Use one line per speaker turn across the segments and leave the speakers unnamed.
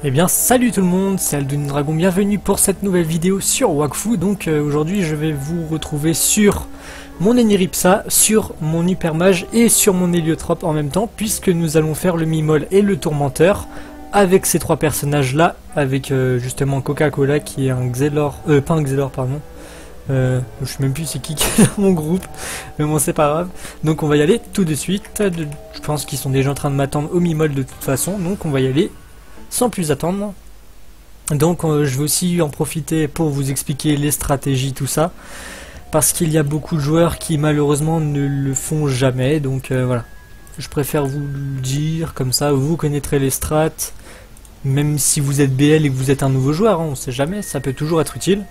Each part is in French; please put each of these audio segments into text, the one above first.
Eh bien salut tout le monde, c'est Alduin Dragon, bienvenue pour cette nouvelle vidéo sur Wakfu. Donc aujourd'hui je vais vous retrouver sur mon Eniripsa, sur mon Hypermage et sur mon Héliotrope en même temps, puisque nous allons faire le Mimol et le Tourmenteur avec ces trois personnages là, avec justement Coca-Cola qui est un Xelor, pas un Xelor pardon, je sais même plus c'est qui est dans mon groupe, mais bon c'est pas grave. Donc on va y aller tout de suite, je pense qu'ils sont déjà en train de m'attendre au Mimol de toute façon, donc on va y aller sans plus attendre. Donc je vais aussi en profiter pour vous expliquer les stratégies, tout ça, parce qu'il y a beaucoup de joueurs qui malheureusement ne le font jamais, donc voilà. Je préfère vous le dire, comme ça vous connaîtrez les strats, même si vous êtes BL et que vous êtes un nouveau joueur, hein, on sait jamais, ça peut toujours être utile.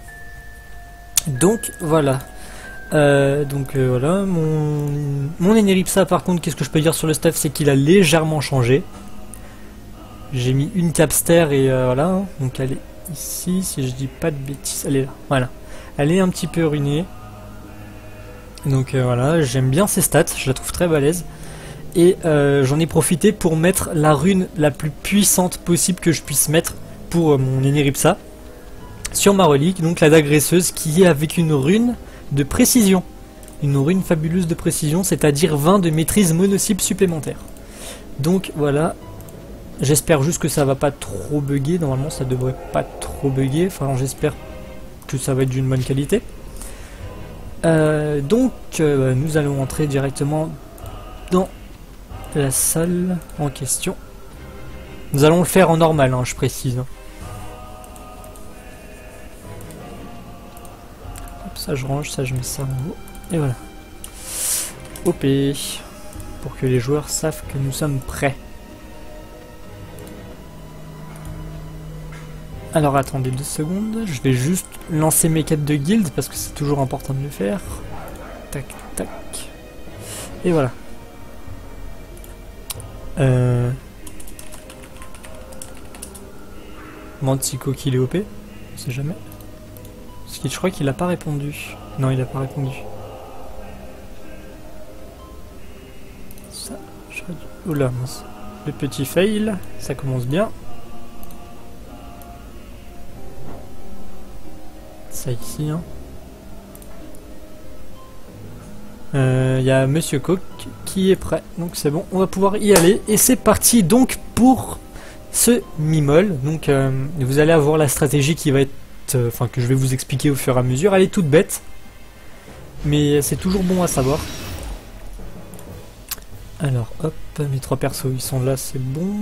Donc voilà. Voilà, mon Eniripsa par contre, qu'est-ce que je peux dire sur le staff, c'est qu'il a légèrement changé. J'ai mis une capster et voilà, hein. Donc elle est ici, si je dis pas de bêtises, elle est là, voilà. Elle est un petit peu ruinée. Donc voilà, j'aime bien ses stats, je la trouve très balèze. Et j'en ai profité pour mettre la rune la plus puissante possible que je puisse mettre pour mon Eniripsa sur ma relique, donc la d'agresseuse qui est avec une rune de précision. Une rune fabuleuse de précision, c'est-à-dire 20 de maîtrise mono-cible supplémentaire. Donc voilà. J'espère juste que ça va pas trop bugger, normalement ça devrait pas trop bugger, enfin j'espère que ça va être d'une bonne qualité. Nous allons entrer directement dans la salle en question. Nous allons le faire en normal, hein, je précise. Hop, ça je range, ça je mets ça en haut, et voilà. OP, pour que les joueurs savent que nous sommes prêts. Alors attendez 2 secondes, je vais juste lancer mes quêtes de guild parce que c'est toujours important de le faire. Tac tac. Et voilà. Mantico qu'il est OP, on sait jamais. Parce que je crois qu'il a pas répondu. Non, il a pas répondu. Ça, j'aurais dû... Oula, mince. Le petit fail, ça commence bien. Ça ici, hein. Y a Monsieur Coq qui est prêt, donc c'est bon, on va pouvoir y aller. Et c'est parti donc pour ce Mimol. Donc vous allez avoir la stratégie qui va être, enfin que je vais vous expliquer au fur et à mesure. Elle est toute bête, mais c'est toujours bon à savoir. Alors hop, mes trois persos ils sont là, c'est bon.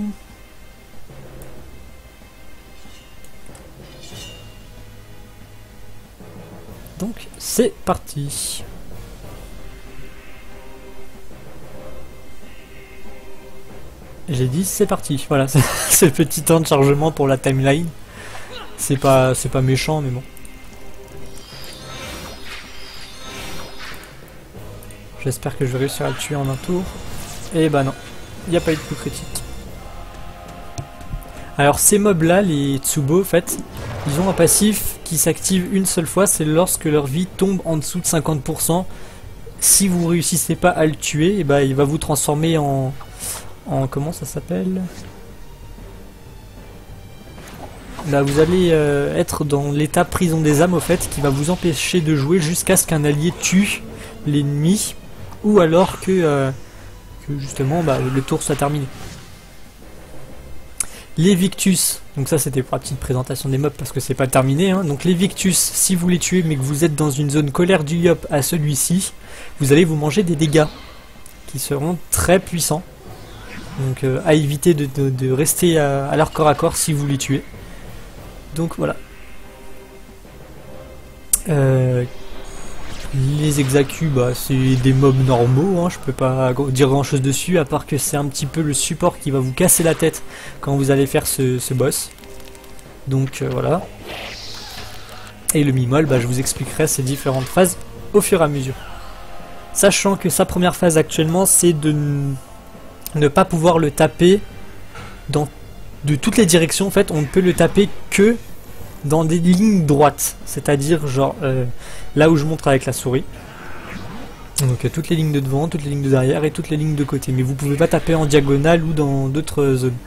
Donc c'est parti. J'ai dit c'est parti, voilà, c'est le petit temps de chargement pour la timeline. C'est pas méchant mais bon. J'espère que je vais réussir à le tuer en un tour. Et bah non, il n'y a pas eu de coup critique. Alors ces mobs là, les Tsubo en fait, ils ont un passif qui s'active une seule fois, c'est lorsque leur vie tombe en dessous de 50%. Si vous réussissez pas à le tuer, et bah il va vous transformer en comment ça s'appelle? Là vous allez être dans l'état prison des âmes au fait, qui va vous empêcher de jouer jusqu'à ce qu'un allié tue l'ennemi, ou alors que justement bah, le tour soit terminé. Les Victus, donc ça c'était pour la petite présentation des mobs parce que c'est pas terminé, hein. Donc les Victus, si vous les tuez mais que vous êtes dans une zone colère du Yop à celui-ci, vous allez vous manger des dégâts qui seront très puissants. Donc à éviter de rester à leur corps à corps si vous les tuez. Donc voilà. Les Exacus, bah, c'est des mobs normaux, hein, je peux pas dire grand chose dessus, à part que c'est un petit peu le support qui va vous casser la tête quand vous allez faire ce boss. Donc voilà. Et le Mimol, bah, je vous expliquerai ces différentes phases au fur et à mesure. Sachant que sa première phase actuellement, c'est de ne pas pouvoir le taper de toutes les directions. En fait, on ne peut le taper que dans des lignes droites, c'est-à-dire genre là où je montre avec la souris. Donc toutes les lignes de devant, toutes les lignes de derrière et toutes les lignes de côté. Mais vous pouvez pas taper en diagonale ou dans d'autres zones.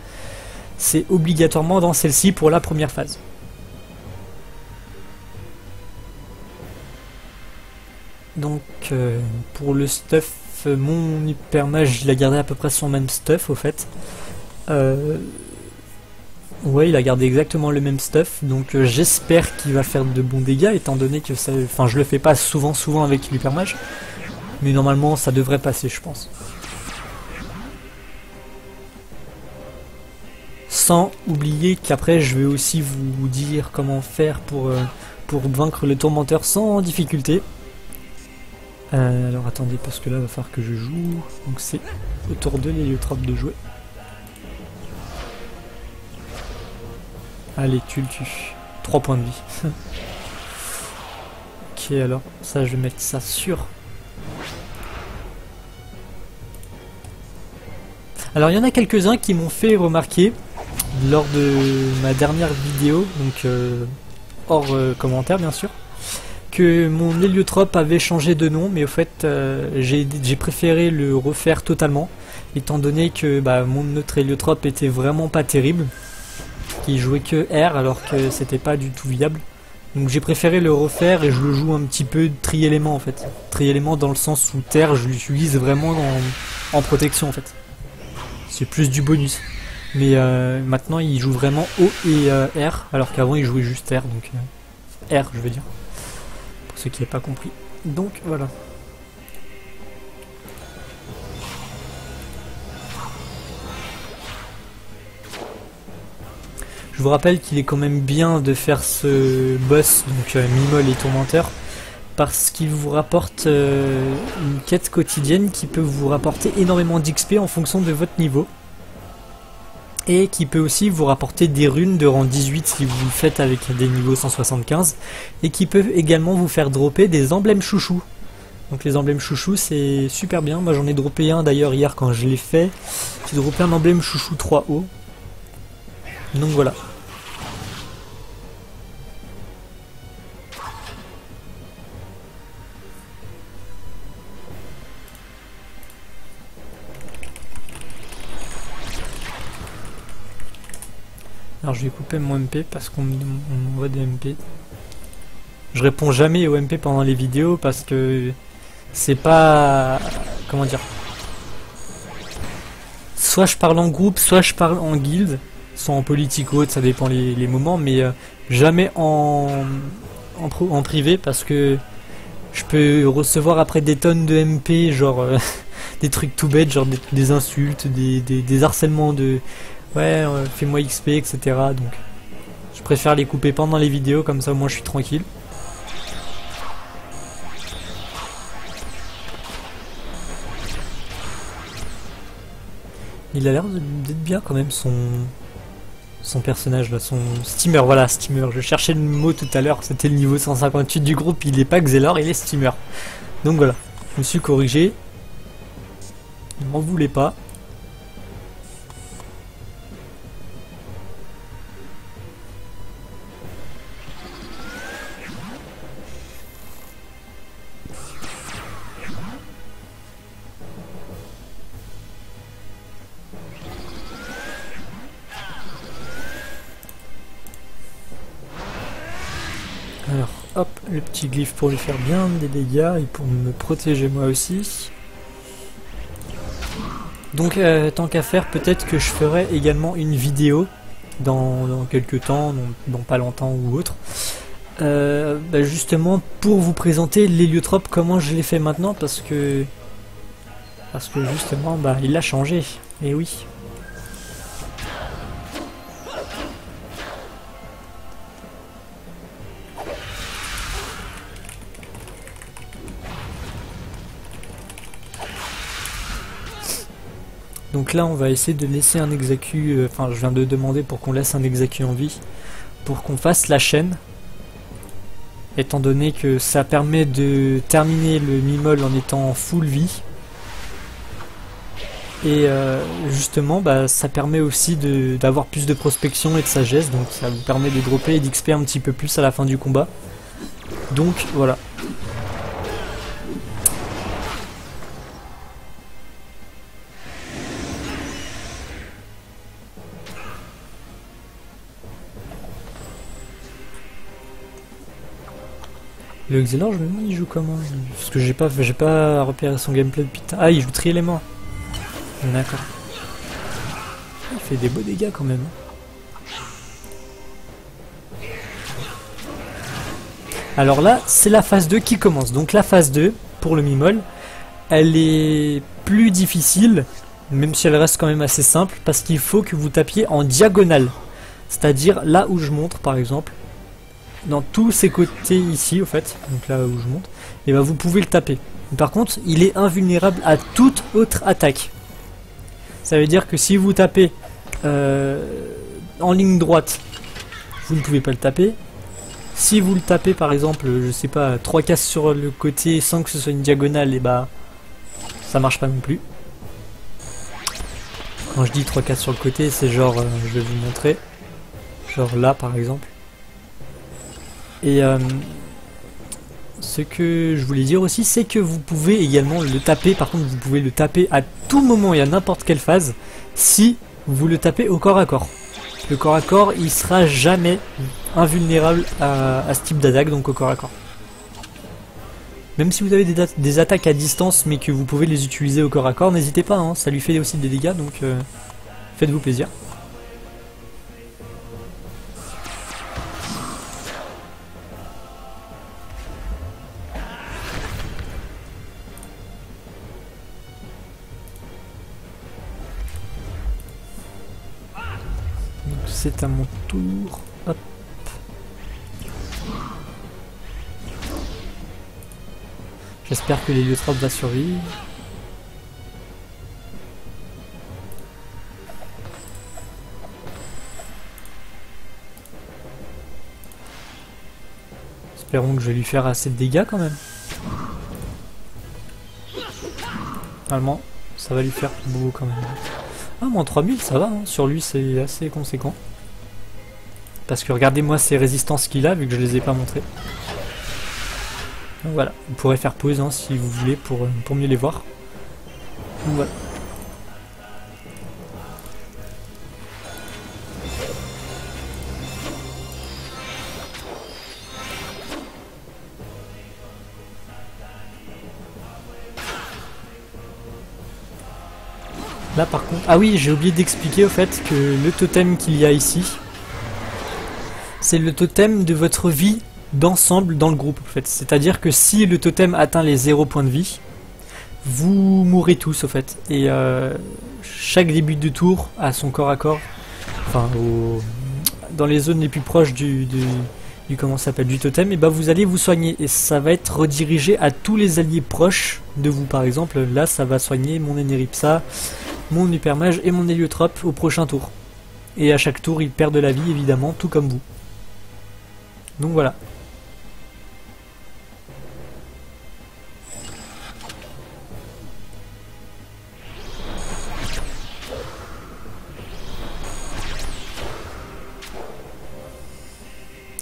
c'est obligatoirement dans celle-ci pour la première phase. Donc pour le stuff, mon hyper mage il a gardé à peu près son même stuff au fait. Ouais, il a gardé exactement le même stuff, donc j'espère qu'il va faire de bons dégâts étant donné que ça... Enfin je le fais pas souvent avec l'hyper mage, mais normalement ça devrait passer je pense. Sans oublier qu'après je vais aussi vous dire comment faire pour vaincre le tourmenteur sans difficulté. Alors attendez, parce que là il va falloir que je joue, donc c'est au tour de l'héliotrope de jouer. Allez, tu le tues. 3 points de vie. Ok, alors, ça je vais mettre ça sur. Alors il y en a quelques-uns qui m'ont fait remarquer lors de ma dernière vidéo, donc hors commentaire bien sûr, que mon héliotrope avait changé de nom, mais au fait j'ai préféré le refaire totalement, étant donné que mon autre héliotrope était vraiment pas terrible, qui jouait que R alors que c'était pas du tout viable. Donc j'ai préféré le refaire et je le joue un petit peu tri-élément en fait. Tri-élément dans le sens où terre je l'utilise vraiment en protection en fait. C'est plus du bonus. Mais maintenant il joue vraiment O et R alors qu'avant il jouait juste R, donc R je veux dire. Pour ceux qui n'avaient pas compris. Donc voilà. Je vous rappelle qu'il est quand même bien de faire ce boss, donc Mimol et Tourmenteur, parce qu'il vous rapporte une quête quotidienne qui peut vous rapporter énormément d'XP en fonction de votre niveau. Et qui peut aussi vous rapporter des runes de rang 18 si vous le faites avec des niveaux 175. Et qui peut également vous faire dropper des emblèmes chouchous. Donc les emblèmes chouchous c'est super bien. Moi j'en ai droppé un d'ailleurs hier quand je l'ai fait. J'ai droppé un emblème chouchou 3O. Donc voilà. Alors je vais couper mon MP parce qu'on m'envoie des MP. Je réponds jamais aux MP pendant les vidéos parce que c'est pas... Comment dire? Soit je parle en groupe, soit je parle en guilde, soit en politique ou autre, ça dépend les moments, mais jamais en privé parce que je peux recevoir après des tonnes de MP, genre des trucs tout bêtes, genre des insultes, des harcèlements de... Ouais, fais-moi XP, etc. Donc, je préfère les couper pendant les vidéos, comme ça au moins je suis tranquille. Il a l'air d'être bien quand même son personnage là, son steamer, voilà, steamer. Je cherchais le mot tout à l'heure, c'était le niveau 158 du groupe, il est pas Xelor, il est steamer. Donc voilà, je me suis corrigé. Ne m'en voulez pas. Alors, hop, le petit glyphe pour lui faire bien des dégâts et pour me protéger moi aussi. Donc, tant qu'à faire, peut-être que je ferai également une vidéo dans quelques temps, dans pas longtemps ou autre. Justement, pour vous présenter l'héliotrope, comment je l'ai fait maintenant, parce que justement, il a changé. Et oui. Donc là on va essayer de laisser un exécu, enfin je viens de demander pour qu'on laisse un exécu en vie, pour qu'on fasse la chaîne, étant donné que ça permet de terminer le Mimol en étant full vie, et justement ça permet aussi d'avoir plus de prospection et de sagesse, donc ça vous permet de dropper et d'XP un petit peu plus à la fin du combat, donc voilà. Le Xelor, je me demande il joue comment? Parce que j'ai pas repéré son gameplay depuis. Ah, il joue tri-élément. D'accord. Il fait des beaux dégâts quand même. Alors là, c'est la phase 2 qui commence. Donc la phase 2, pour le Mimol, elle est plus difficile, même si elle reste quand même assez simple, parce qu'il faut que vous tapiez en diagonale. C'est-à-dire là où je montre, par exemple, dans tous ces côtés ici, au fait, donc là où je montre, et ben vous pouvez le taper. Par contre, il est invulnérable à toute autre attaque. Ça veut dire que si vous tapez en ligne droite, vous ne pouvez pas le taper. Si vous le tapez par exemple, je sais pas, 3 cases sur le côté sans que ce soit une diagonale, et bah ça marche pas non plus. Quand je dis 3 cases sur le côté, c'est genre, je vais vous montrer, genre là par exemple. Et ce que je voulais dire aussi, c'est que vous pouvez également le taper, par contre vous pouvez le taper à tout moment et à n'importe quelle phase, si vous le tapez au corps à corps. Le corps à corps, il sera jamais invulnérable à ce type d'attaque, donc au corps à corps. Même si vous avez des attaques à distance, mais que vous pouvez les utiliser au corps à corps, n'hésitez pas, hein, ça lui fait aussi des dégâts, donc faites-vous plaisir. C'est à mon tour. Hop. J'espère que l'héliotrope va survivre. Espérons que je vais lui faire assez de dégâts quand même. Normalement, ça va lui faire beaucoup quand même. Ah, moins 3000, ça va, hein. Sur lui c'est assez conséquent. Parce que regardez-moi ces résistances qu'il a, vu que je les ai pas montrées. Donc voilà, vous pourrez faire pause hein, si vous voulez pour mieux les voir. Donc voilà. Là par contre... Ah oui, j'ai oublié d'expliquer au fait que le totem qu'il y a ici, c'est le totem de votre vie d'ensemble dans le groupe en fait. C'est-à-dire que si le totem atteint les 0 points de vie, vous mourrez tous au fait. Et chaque début de tour à son corps à corps, enfin dans les zones les plus proches du comment ça s'appelle, du totem, et ben vous allez vous soigner et ça va être redirigé à tous les alliés proches de vous. Par exemple, là ça va soigner mon Eneripsa, mon Hypermage et mon Héliotrope au prochain tour. Et à chaque tour, ils perdent de la vie évidemment, tout comme vous. Donc voilà.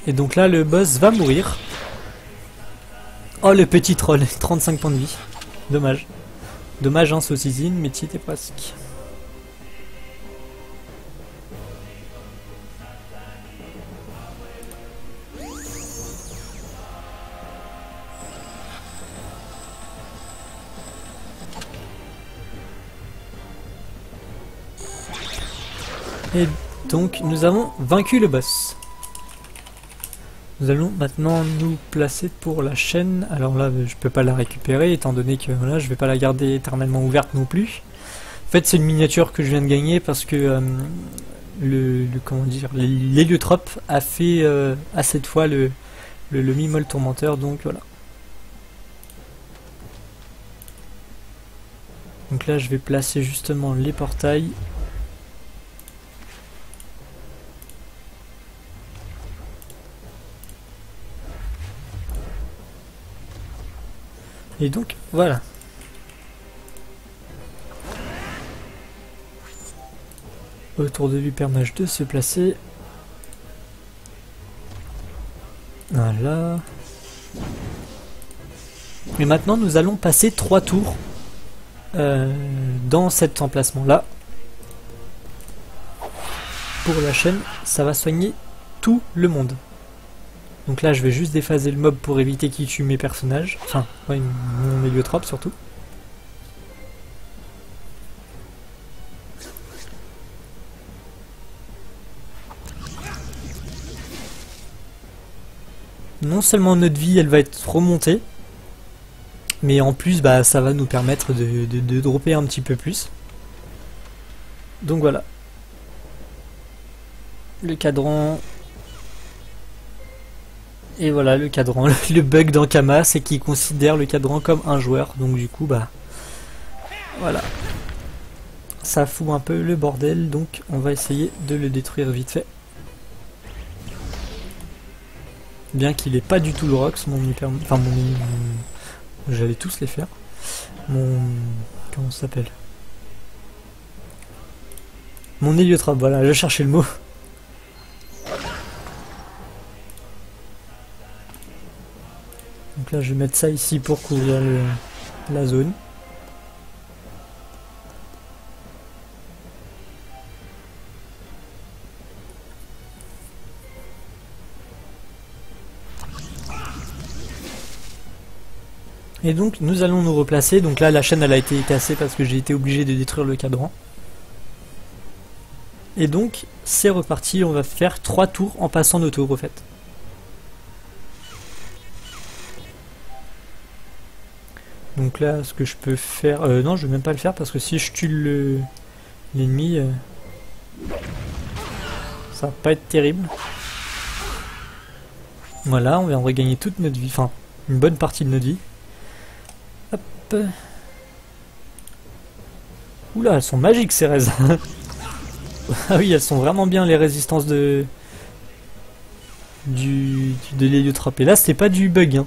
Et donc là, le boss va mourir. Oh, le petit troll, 35 points de vie. Dommage. Dommage, hein, saucisine, mais t'y étais presque. Et donc, nous avons vaincu le boss. Nous allons maintenant nous placer pour la chaîne. Alors là, je peux pas la récupérer étant donné que voilà, je vais pas la garder éternellement ouverte non plus. En fait, c'est une miniature que je viens de gagner parce que comment dire, l'héliotrope a fait à cette fois le Mimol tourmenteur, donc voilà. Donc là, je vais placer justement les portails. Et donc, voilà. Autour de l'Hypermage de se placer. Voilà. Et maintenant, nous allons passer 3 tours dans cet emplacement-là. Pour la chaîne, ça va soigner tout le monde. Donc là je vais juste déphaser le mob pour éviter qu'il tue mes personnages. Enfin, ouais, mon héliotrope surtout. Non seulement notre vie elle va être remontée, mais en plus bah ça va nous permettre de dropper un petit peu plus. Donc voilà. Le cadran. Et voilà le cadran. Le bug dans Kama, c'est qu'il considère le cadran comme un joueur. Donc du coup bah voilà. Ça fout un peu le bordel, donc on va essayer de le détruire vite fait. Bien qu'il ait pas du tout le Rox, mon hyper... Enfin j'allais tous les faire. Mon... Comment ça s'appelle? Mon héliotrope, voilà, je cherchais le mot. Donc là je vais mettre ça ici pour couvrir la zone. Et donc nous allons nous replacer. Donc là la chaîne elle a été cassée parce que j'ai été obligé de détruire le cadran. Et donc c'est reparti, on va faire 3 tours en passant nos tours au fait. Donc là ce que je peux faire... non je vais même pas le faire parce que si je tue l'ennemi, ça va pas être terrible. Voilà, on va regagner toute notre vie, enfin une bonne partie de notre vie. Hop. Oula, elles sont magiques ces raises. Ah oui, elles sont vraiment bien les résistances de l'héliotrope. Et là, c'était pas du bug. Hein.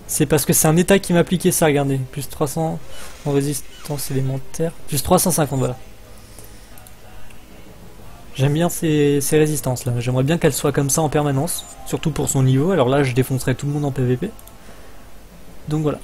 C'est parce que c'est un état qui m'a appliqué ça, regardez. Plus 300 en résistance élémentaire. Plus 350, voilà. J'aime bien ces résistances là. J'aimerais bien qu'elles soient comme ça en permanence. Surtout pour son niveau. Alors là, je défoncerai tout le monde en PVP. Donc voilà.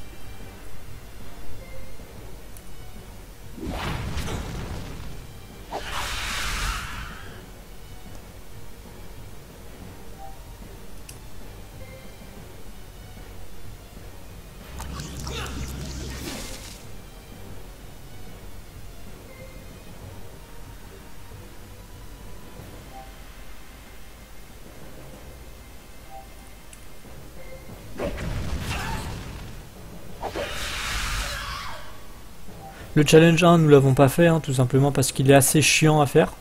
Le challenge 1, nous l'avons pas fait, hein, tout simplement parce qu'il est assez chiant à faire.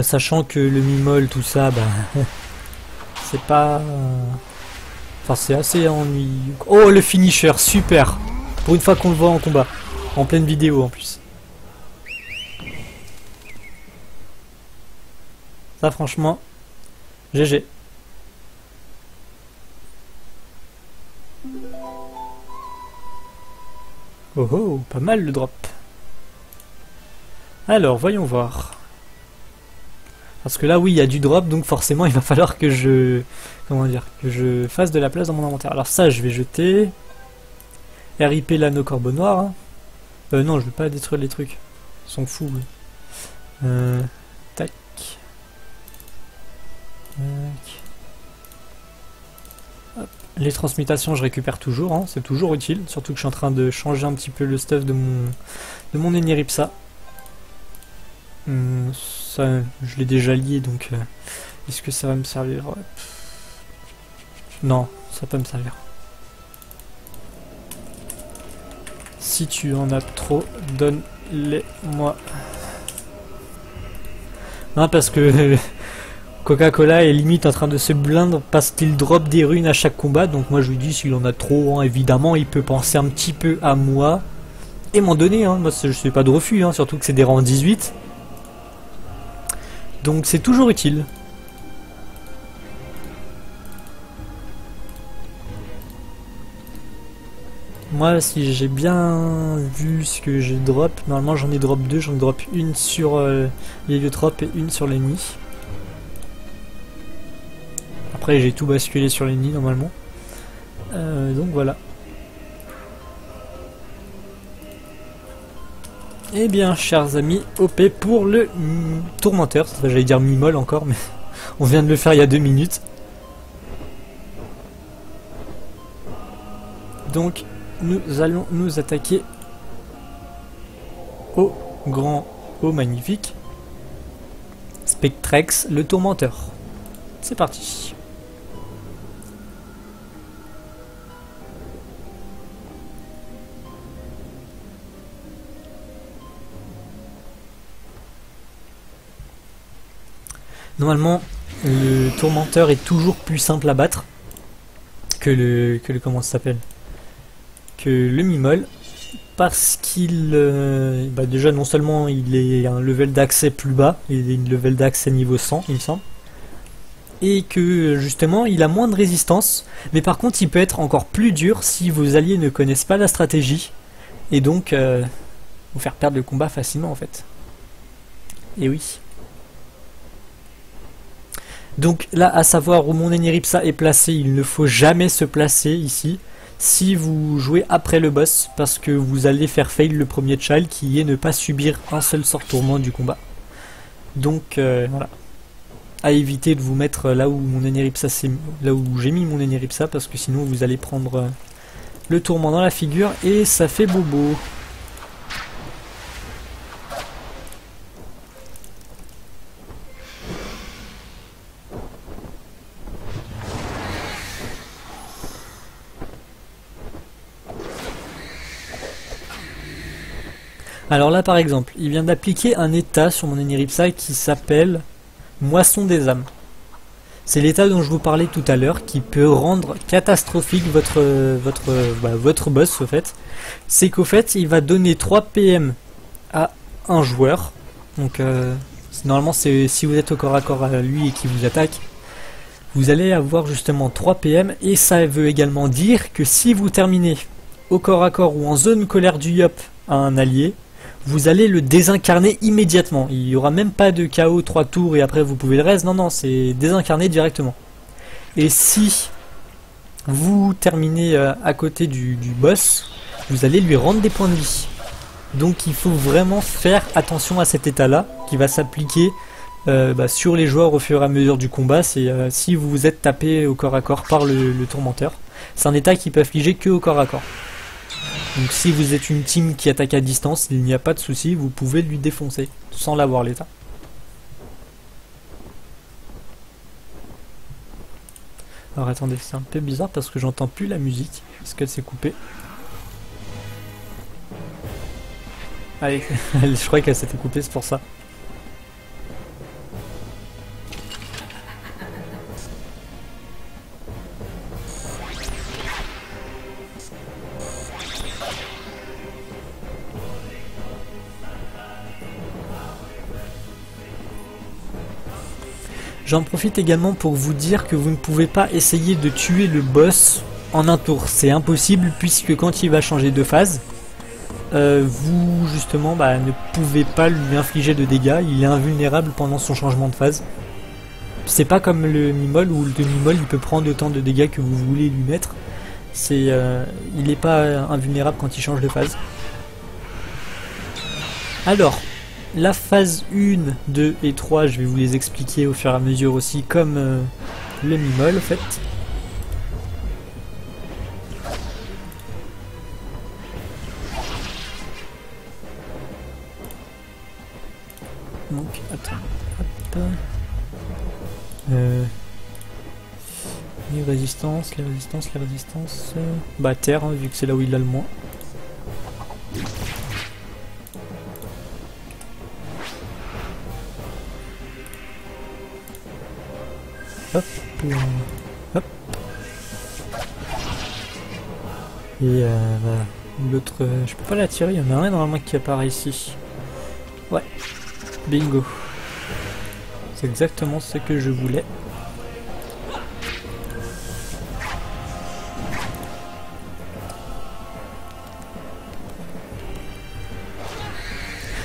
Sachant que le mimol, tout ça, bah, c'est pas... Enfin, c'est assez ennuyeux. Oh, le finisher, super! Pour une fois qu'on le voit en combat. En pleine vidéo, en plus. Ça, franchement, GG. Oh oh, pas mal le drop. Alors, voyons voir. Parce que là, oui, il y a du drop, donc forcément, il va falloir que je... Comment dire? Que je fasse de la place dans mon inventaire. Alors ça, je vais jeter. RIP l'anneau corbeau noir. Hein. Non, je vais pas détruire les trucs. Ils sont fous, oui. Tac. Tac. Hop. Les transmutations, je récupère toujours, hein. C'est toujours utile. Surtout que je suis en train de changer un petit peu le stuff de mon Eniripsa. Ça, je l'ai déjà lié, donc est-ce que ça va me servir? Non, ça va pas me servir. Si tu en as trop, donne-les-moi. Non, parce que Coca-Cola est limite en train de se blindre parce qu'il drop des runes à chaque combat. Donc moi je lui dis, s'il en a trop, hein, évidemment, il peut penser un petit peu à moi et m'en donner. Hein. Moi je sais pas de refus, hein, surtout que c'est des rangs 18. Donc c'est toujours utile. Moi, si j'ai bien vu ce que j'ai drop, normalement j'en ai drop 2, j'en ai drop une sur l'héliotrope et une sur l'ennemi. Après j'ai tout basculé sur l'ennemi normalement. Donc voilà. Eh bien, chers amis, OP pour le tourmenteur. J'allais dire mimol encore, mais On vient de le faire il y a 2 minutes. Donc nous allons nous attaquer au magnifique Spectrex, le tourmenteur. C'est parti. Normalement, le tourmenteur est toujours plus simple à battre que le comment ça s'appelle, que le Mimol, parce qu'il déjà non seulement il est un level d'accès plus bas, il est une level d'accès niveau 100 il me semble, et que justement il a moins de résistance, mais par contre il peut être encore plus dur si vos alliés ne connaissent pas la stratégie, et donc vous faire perdre le combat facilement en fait. Et oui. Donc là, à savoir où mon Eniripsa est placé, il ne faut jamais se placer ici si vous jouez après le boss, parce que vous allez faire fail le premier child qui est ne pas subir un seul sort tourment du combat. Donc voilà, à éviter de vous mettre là où mon Eniripsa, là où j'ai mis mon Eniripsa, parce que sinon vous allez prendre le tourment dans la figure et ça fait bobo. Alors là par exemple, il vient d'appliquer un état sur mon Eniripsa qui s'appelle Moisson des âmes. C'est l'état dont je vous parlais tout à l'heure qui peut rendre catastrophique votre boss au fait. C'est qu'au fait il va donner 3 PM à un joueur. Donc normalement c'est si vous êtes au corps à corps à lui et qu'il vous attaque, vous allez avoir justement 3 PM, et ça veut également dire que si vous terminez au corps à corps ou en zone colère du Yop à un allié, vous allez le désincarner immédiatement. Il n'y aura même pas de KO 3 tours et après vous pouvez le reste. Non, non, c'est désincarné directement. Et si vous terminez à côté du boss, vous allez lui rendre des points de vie. Donc il faut vraiment faire attention à cet état-là qui va s'appliquer sur les joueurs au fur et à mesure du combat. C'est si vous vous êtes tapé au corps à corps par le tourmenteur. C'est un état qui peut affliger que au corps à corps. Donc si vous êtes une team qui attaque à distance, il n'y a pas de souci, vous pouvez lui défoncer sans l'avoir l'état. Alors attendez, c'est un peu bizarre parce que j'entends plus la musique. Est-ce qu'elle s'est coupée? Allez, je crois qu'elle s'était coupée, c'est pour ça. J'en profite également pour vous dire que vous ne pouvez pas essayer de tuer le boss en un tour. C'est impossible puisque quand il va changer de phase, vous justement ne pouvez pas lui infliger de dégâts. Il est invulnérable pendant son changement de phase. C'est pas comme le Mimol où le Mimol il peut prendre autant de dégâts que vous voulez lui mettre. Il n'est pas invulnérable quand il change de phase. Alors, la phase 1, 2 et 3, je vais vous les expliquer au fur et à mesure aussi, comme le Mimol en fait. Donc, attends, hop. Les résistances. Terre, hein, vu que c'est là où il a le moins. Hop, hop. Et voilà. L'autre, je peux pas la tirer, il y en a un normalement qui apparaît ici. Ouais, bingo. C'est exactement ce que je voulais.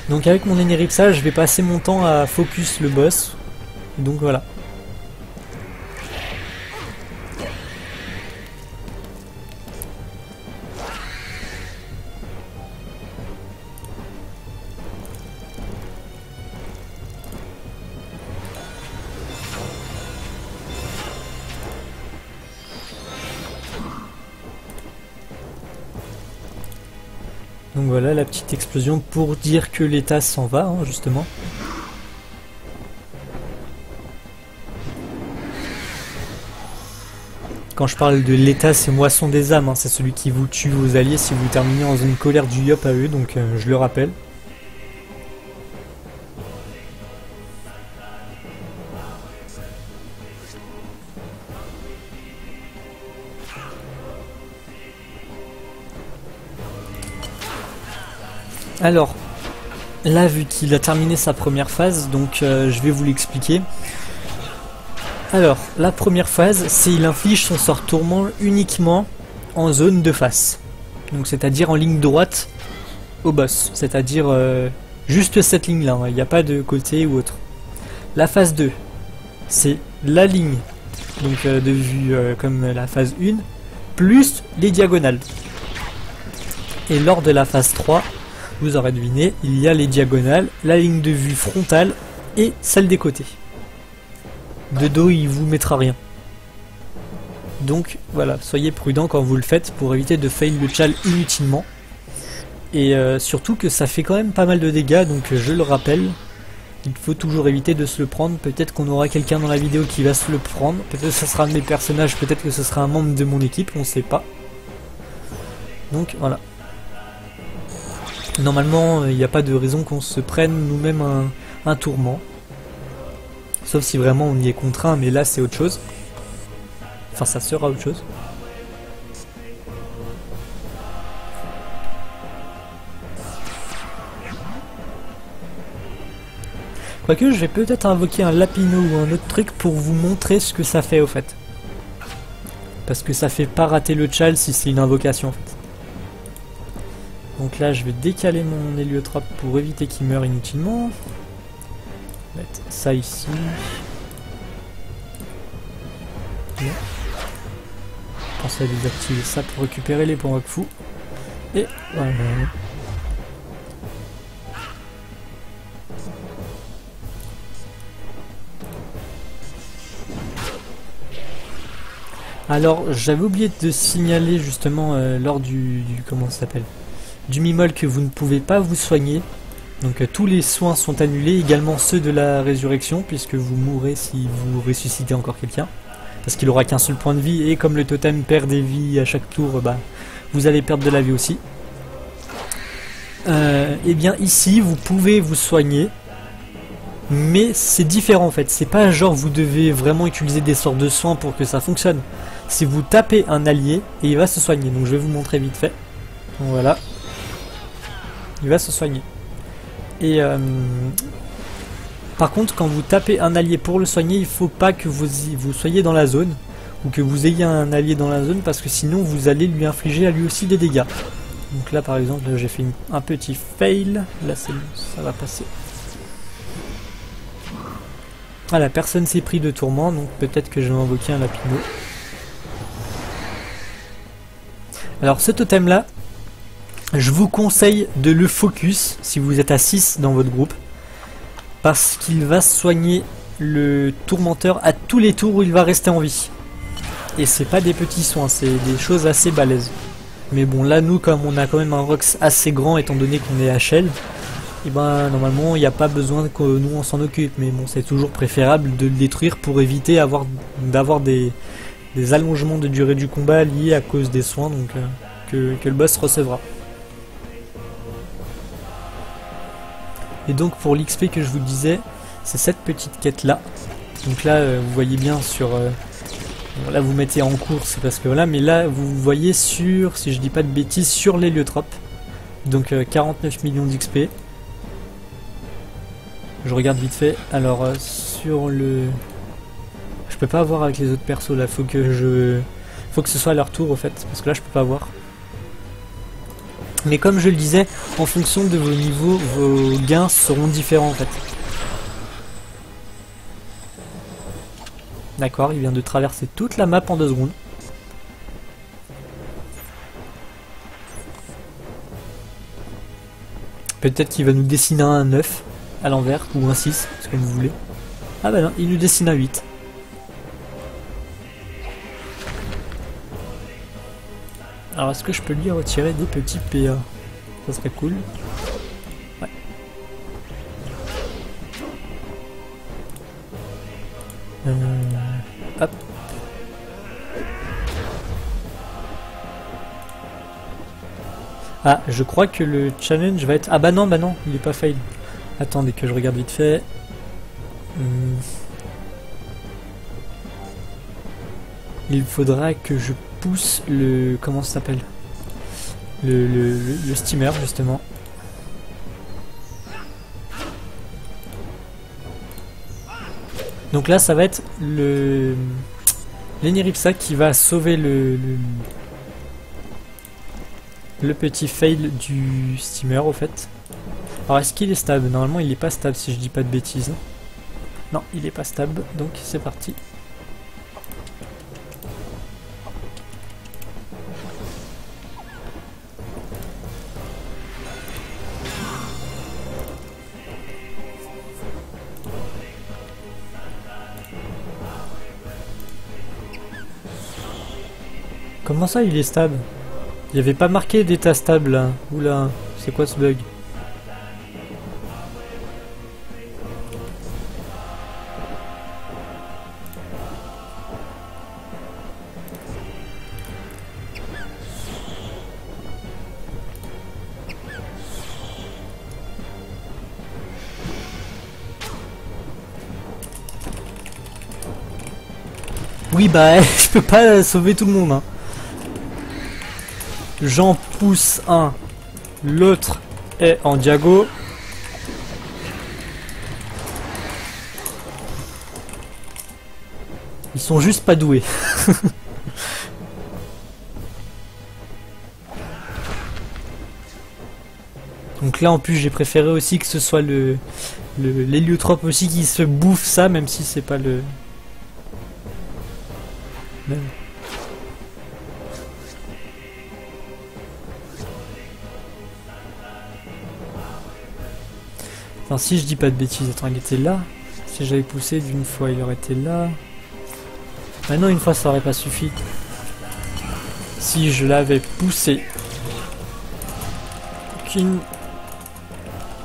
Donc avec mon Eniripsa, je vais passer mon temps à focus le boss. Donc voilà. Donc voilà la petite explosion pour dire que l'état s'en va, hein, justement. Quand je parle de l'état, c'est moisson des âmes, hein, c'est celui qui vous tue vos alliés si vous terminez en zone colère du Yop à eux, donc je le rappelle. Alors, là vu qu'il a terminé sa première phase, donc je vais vous l'expliquer. Alors, la première phase, c'est il inflige son sort tourment uniquement en zone de face. Donc c'est-à-dire en ligne droite au boss, c'est-à-dire juste cette ligne-là, hein, il n'y a pas de côté ou autre. La phase 2, c'est la ligne, donc de vue comme la phase 1, plus les diagonales. Et lors de la phase 3, vous aurez deviné, il y a les diagonales, la ligne de vue frontale et celle des côtés. De dos, il vous mettra rien. Donc voilà, soyez prudent quand vous le faites pour éviter de fail le chal inutilement. Et surtout que ça fait quand même pas mal de dégâts, donc je le rappelle, il faut toujours éviter de se le prendre. Peut-être qu'on aura quelqu'un dans la vidéo qui va se le prendre, peut-être que ce sera un de mes personnages, peut-être que ce sera un membre de mon équipe, on sait pas. Donc voilà. Normalement, il n'y a pas de raison qu'on se prenne nous-mêmes un tourment. Sauf si vraiment on y est contraint, mais là c'est autre chose. Enfin, ça sera autre chose. Quoique, je vais peut-être invoquer un lapino ou un autre truc pour vous montrer ce que ça fait au fait. Parce que ça fait pas rater le chal si c'est une invocation en fait. Donc là, je vais décaler mon héliotrope pour éviter qu'il meure inutilement. Mettre ça ici. Pensez à désactiver ça pour récupérer les points Wakfu. Et voilà. Alors, j'avais oublié de signaler justement lors du comment ça s'appelle, du mimol que vous ne pouvez pas vous soigner. Donc tous les soins sont annulés, également ceux de la résurrection, puisque vous mourrez si vous ressuscitez encore quelqu'un. Parce qu'il aura qu'un seul point de vie, et comme le totem perd des vies à chaque tour, bah, vous allez perdre de la vie aussi. Et bien ici, vous pouvez vous soigner, mais c'est différent en fait. C'est pas genre vous devez vraiment utiliser des sorts de soins pour que ça fonctionne. C'est vous tapez un allié, et il va se soigner. Donc je vais vous montrer vite fait. Donc, voilà. Il va se soigner. Et par contre, quand vous tapez un allié pour le soigner, il faut pas que vous soyez dans la zone ou que vous ayez un allié dans la zone, parce que sinon vous allez lui infliger à lui aussi des dégâts. Donc là par exemple, j'ai fait un petit fail. Là c'est bon, ça va passer. Voilà, personne s'est pris de tourment, donc peut-être que je vais invoquer un lapino. Alors ce totem là, je vous conseille de le focus si vous êtes à 6 dans votre groupe, parce qu'il va soigner le tourmenteur à tous les tours où il va rester en vie. Et c'est pas des petits soins, c'est des choses assez balèzes. Mais bon, là nous, comme on a quand même un Rox assez grand étant donné qu'on est HL, et ben normalement il n'y a pas besoin que nous on s'en occupe. Mais bon, c'est toujours préférable de le détruire pour éviter d'avoir des allongements de durée du combat liés à cause des soins donc, que le boss recevra. Et donc pour l'XP que je vous disais, c'est cette petite quête là. Donc là vous voyez bien sur... là vous mettez en cours, c'est parce que voilà, mais là vous voyez sur, si je dis pas de bêtises, sur l'héliotrope. Donc 49 millions d'XP. Je regarde vite fait. Alors sur le... Je peux pas voir avec les autres persos là, faut que ce soit à leur tour au fait, parce que là je peux pas voir. Mais comme je le disais, en fonction de vos niveaux, vos gains seront différents en fait. D'accord, il vient de traverser toute la map en 2 secondes. Peut-être qu'il va nous dessiner un 9 à l'envers, ou un 6, c'est comme vous voulez. Ah bah non, il nous dessine un 8. Alors est-ce que je peux lui retirer des petits PA? Ça serait cool. Ouais. Hop. Ah, je crois que le challenge va être... Ah bah non, il est pas fail. Attendez que je regarde vite fait. Il faudra que je pousse le... Comment ça s'appelle? Le steamer, justement. Donc là, ça va être le... l'Eniripsa qui va sauver le petit fail du steamer, au fait. Alors, est-ce qu'il est stable? Normalement, il est pas stable, si je dis pas de bêtises. Non, il est pas stable, donc c'est parti. Comment ça, il est stable? Il n'y avait pas marqué d'état stable là. Oula, c'est quoi ce bug? Oui bah je peux pas sauver tout le monde hein. J'en pousse un, l'autre est en diago. Ils sont juste pas doués. Donc là en plus j'ai préféré aussi que ce soit l'héliotrope aussi qui se bouffe ça, même si c'est pas le... Même. Enfin, si je dis pas de bêtises, attends, il était là. Si j'avais poussé d'une fois, il aurait été là. Maintenant, une fois, ça aurait pas suffi. Si je l'avais poussé qu'une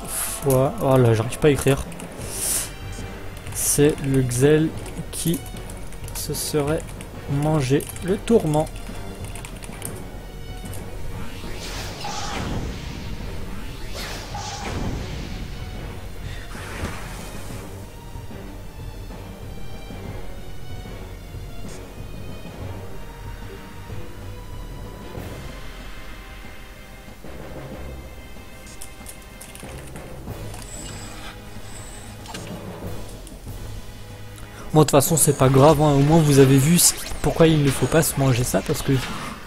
fois... Oh là, j'arrive pas à écrire. C'est le Xel qui se serait mangé le tourment. Bon, de toute façon, c'est pas grave, hein. Au moins vous avez vu pourquoi il ne faut pas se manger ça, parce que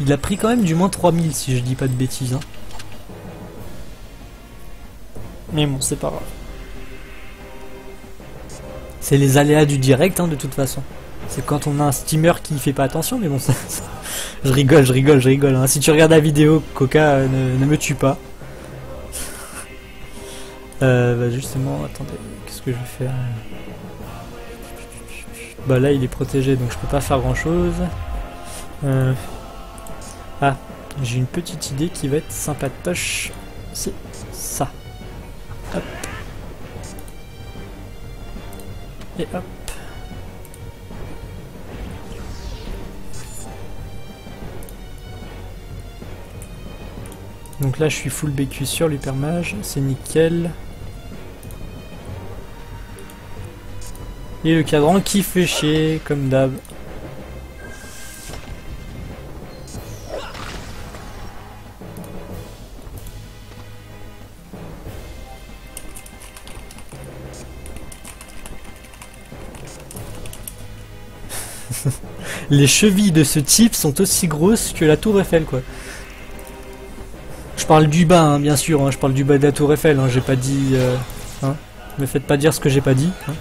il a pris quand même du moins 3000 si je dis pas de bêtises. Hein. Mais bon, c'est pas grave. C'est les aléas du direct, hein, de toute façon. C'est quand on a un steamer qui fait pas attention, mais bon, ça, je rigole. Hein. Si tu regardes la vidéo, Coca, ne me tue pas. Bah justement, attendez, qu'est-ce que je vais faire? Bah là il est protégé donc je peux pas faire grand chose. Ah, j'ai une petite idée qui va être sympatoche. C'est ça. Hop. Et hop. Donc là je suis full BQ sur l'hypermage, c'est nickel. Et le cadran qui fait chier, comme d'hab. Les chevilles de ce type sont aussi grosses que la tour Eiffel, quoi. Je parle du bas, hein, bien sûr, hein, je parle du bas de la tour Eiffel, hein, j'ai pas dit... hein, me faites pas dire ce que j'ai pas dit. Hein.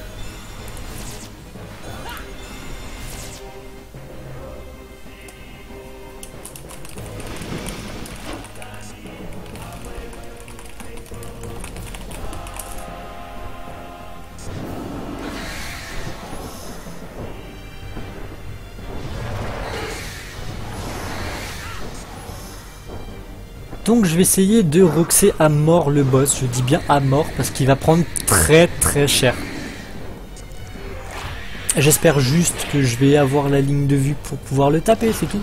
Donc je vais essayer de roxer à mort le boss, je dis bien à mort parce qu'il va prendre très très cher. J'espère juste que je vais avoir la ligne de vue pour pouvoir le taper, c'est tout.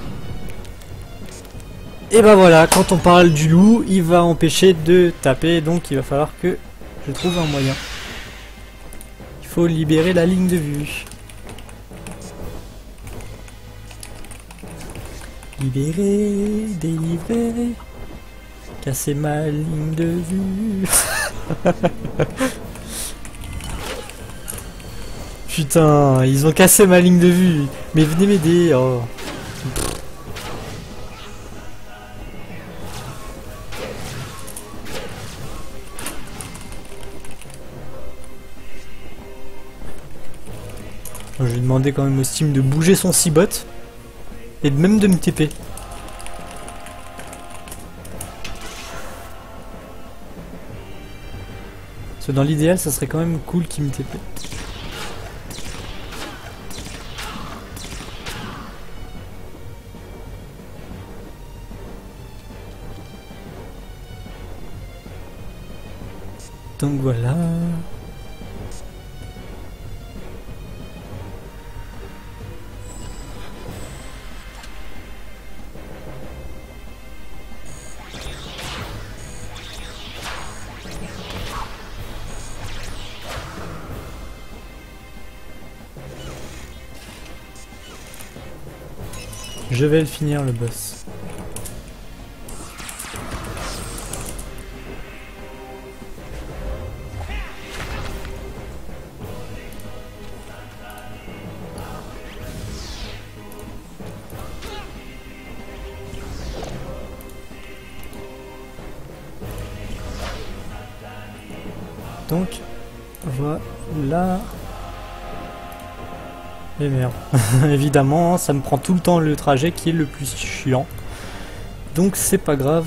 Et bah voilà, quand on parle du loup, il va empêcher de taper, donc il va falloir que je trouve un moyen. Il faut libérer la ligne de vue. Libérer, délivrer, casser ma ligne de vue. Putain, ils ont cassé ma ligne de vue. Mais venez m'aider. Oh. Je vais demander quand même au Steam de bouger son cibot. Et même de me TP. Parce que dans l'idéal, ça serait quand même cool qu'il me TP. Donc voilà. Je vais le finir le boss. Donc voilà. Et merde. Évidemment, ça me prend tout le temps le trajet qui est le plus chiant. Donc c'est pas grave.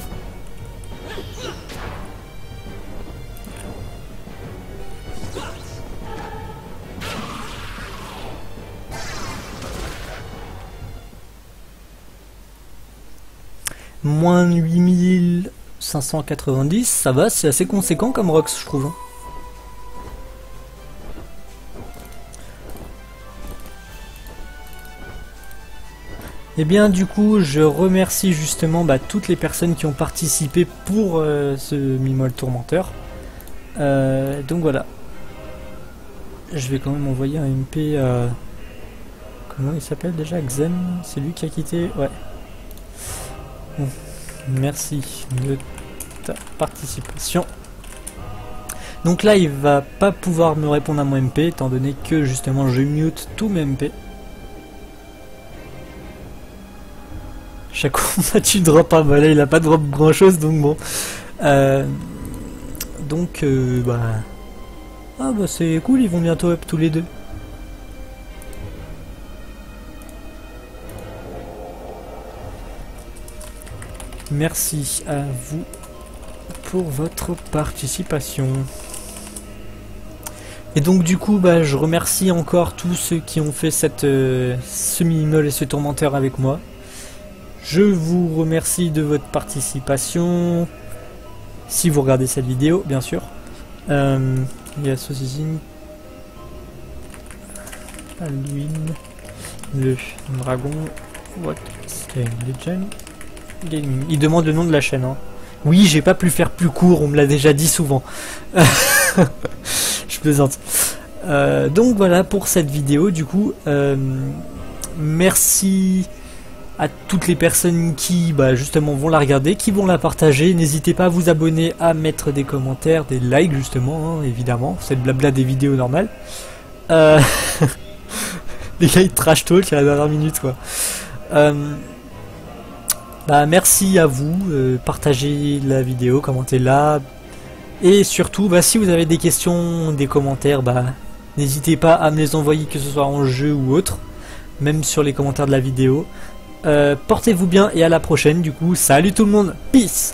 Moins 8590, ça va, c'est assez conséquent comme Rox, je trouve. Et bien du coup je remercie justement toutes les personnes qui ont participé pour ce Mimol tourmenteur. Donc voilà. Je vais quand même envoyer un MP à... Comment il s'appelle déjà? Xen? C'est lui qui a quitté? Ouais. Bon. Merci de ta participation. Donc là il va pas pouvoir me répondre à mon MP étant donné que justement je mute tous mes MP. Chaque fois tu drop un, là il a pas drop grand chose donc bon. Ah bah c'est cool, ils vont bientôt up tous les deux. Merci à vous pour votre participation. Et donc du coup je remercie encore tous ceux qui ont fait ce mini-mol et ce tourmenteur avec moi. Je vous remercie de votre participation, si vous regardez cette vidéo, bien sûr. Il y a Saucissine, Alduin, le dragon, What Legend Gaming. Il demande le nom de la chaîne. Hein. Oui, j'ai pas pu faire plus court, on me l'a déjà dit souvent. Je plaisante. Donc voilà pour cette vidéo, du coup. Merci à toutes les personnes qui justement vont la regarder, qui vont la partager. N'hésitez pas à vous abonner, à mettre des commentaires, des likes justement, hein, évidemment. C'est le blabla des vidéos normales. Les gars ils trash talk à la dernière minute quoi. Merci à vous, partagez la vidéo, commentez-la. Et surtout, si vous avez des questions, des commentaires, n'hésitez pas à me les envoyer, que ce soit en jeu ou autre. Même sur les commentaires de la vidéo. Portez-vous bien et à la prochaine du coup. Salut tout le monde, peace.